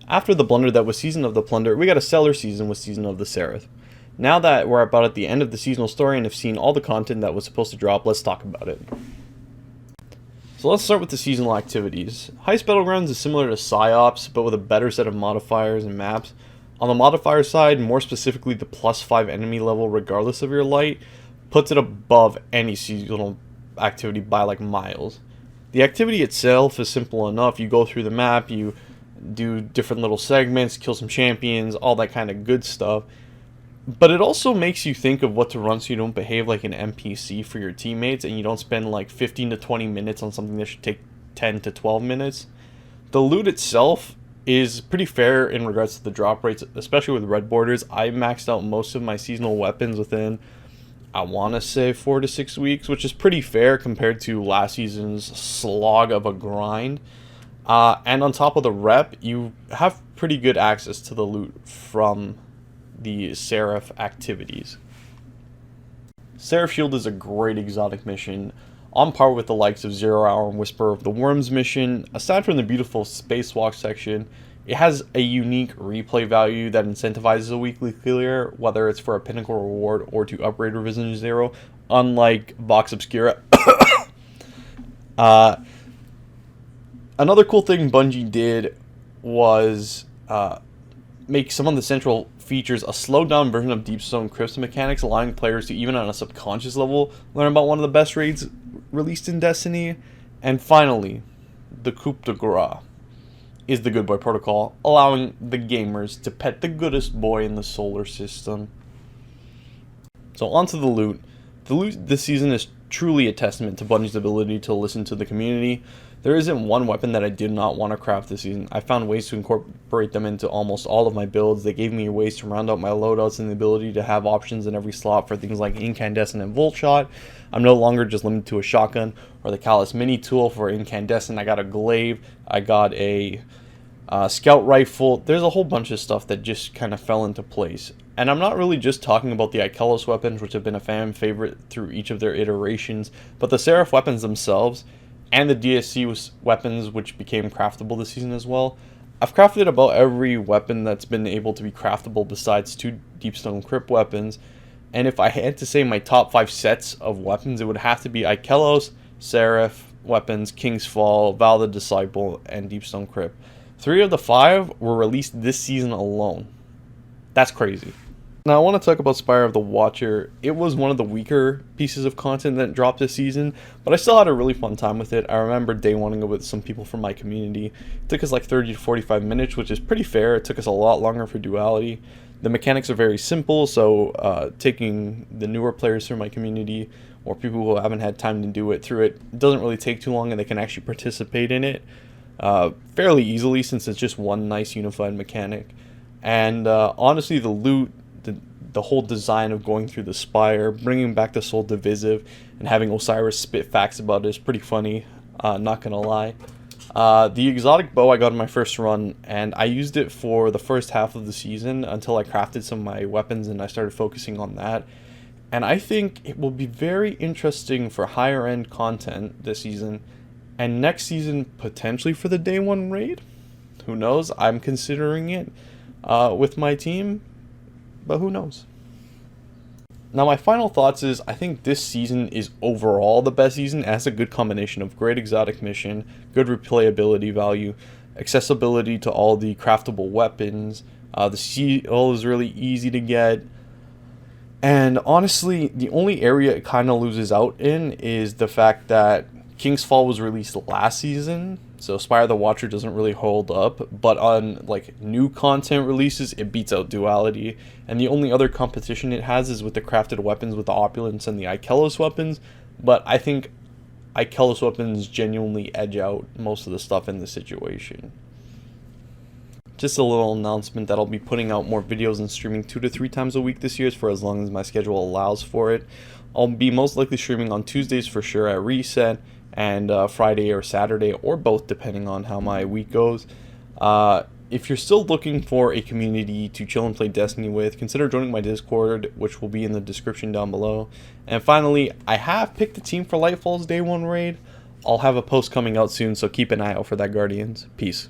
After the blunder that was Season of the Plunder, we got a stellar season with Season of the Seraph. Now that we're about at the end of the seasonal story and have seen all the content that was supposed to drop, let's talk about it. So let's start with the seasonal activities. Heist Battlegrounds is similar to PsyOps, but with a better set of modifiers and maps. On the modifier side, more specifically the +5 enemy level regardless of your light, puts it above any seasonal activity by like miles. The activity itself is simple enough. You go through the map, you do different little segments, kill some champions, all that kind of good stuff. But it also makes you think of what to run so you don't behave like an NPC for your teammates and you don't spend like 15 to 20 minutes on something that should take 10 to 12 minutes. The loot itself is pretty fair in regards to the drop rates, especially with red borders. I maxed out most of my seasonal weapons within, I want to say, 4 to 6 weeks, which is pretty fair compared to last season's slog of a grind. And on top of the rep, you have pretty good access to the loot from the Seraph activities. Seraph Shield is a great exotic mission, on par with the likes of 0 Hour and Whisper of the Worms mission. Aside from the beautiful spacewalk section, it has a unique replay value that incentivizes a weekly clear, whether it's for a pinnacle reward or to upgrade Revision 0, unlike Vox Obscura. Another cool thing Bungie did was make some of the central features a slowed down version of Deepstone Crypt's mechanics, allowing players to, even on a subconscious level, learn about one of the best raids released in Destiny. And finally, the coup de grace is the Good Boy Protocol, allowing the gamers to pet the goodest boy in the solar system. So onto the loot. The loot this season is truly a testament to Bungie's ability to listen to the community. There isn't one weapon that I did not want to craft this season. I found ways to incorporate them into almost all of my builds. They gave me ways to round out my loadouts and the ability to have options in every slot for things like Incandescent and Volt Shot. I'm no longer just limited to a shotgun or the Callus Mini tool for Incandescent. I got a glaive. I got a scout rifle. There's a whole bunch of stuff that just kind of fell into place. And I'm not really just talking about the Ikelos weapons, which have been a fan favorite through each of their iterations, but the Seraph weapons themselves, and the DSC weapons, which became craftable this season as well. I've crafted about every weapon that's been able to be craftable besides 2 Deepstone Crypt weapons, and if I had to say my top 5 sets of weapons, it would have to be Ikelos, Seraph weapons, King's Fall, Val the Disciple, and Deepstone Crypt. 3 of the 5 were released this season alone. That's crazy. Now I want to talk about Spire of the Watcher. It was one of the weaker pieces of content that dropped this season, but I still had a really fun time with it. I remember day oneing it with some people from my community. It took us like 30 to 45 minutes, which is pretty fair. It took us a lot longer for duality. The mechanics are very simple, so taking the newer players through my community or people who haven't had time to do it through it doesn't really take too long, and they can actually participate in it fairly easily since it's just one nice unified mechanic. And honestly, the loot, the whole design of going through the Spire, bringing back the Soul Divisive, and having Osiris spit facts about it is pretty funny, not gonna lie. The exotic bow I got in my first run, and I used it for the first half of the season until I crafted some of my weapons and I started focusing on that. And I think it will be very interesting for higher end content this season, and next season potentially for the day 1 raid. Who knows? I'm considering it with my team, but who knows? Now my final thoughts is, I think this season is overall the best season. It has a good combination of great exotic mission, good replayability value, accessibility to all the craftable weapons, the seal is really easy to get, and honestly the only area it kind of loses out in is the fact that King's Fall was released last season, so Spire the Watcher doesn't really hold up, but on like new content releases, it beats out Duality, and the only other competition it has is with the crafted weapons with the Opulence and the Ikelos weapons, but I think Ikelos weapons genuinely edge out most of the stuff in the situation. Just a little announcement that I'll be putting out more videos and streaming 2 to 3 times a week this year for as long as my schedule allows for it. I'll be most likely streaming on Tuesdays for sure at Reset, and Friday or Saturday, or both depending on how my week goes. If you're still looking for a community to chill and play Destiny with, consider joining my Discord, which will be in the description down below. And finally, I have picked a team for Lightfall's Day 1 raid. I'll have a post coming out soon, so keep an eye out for that, Guardians. Peace.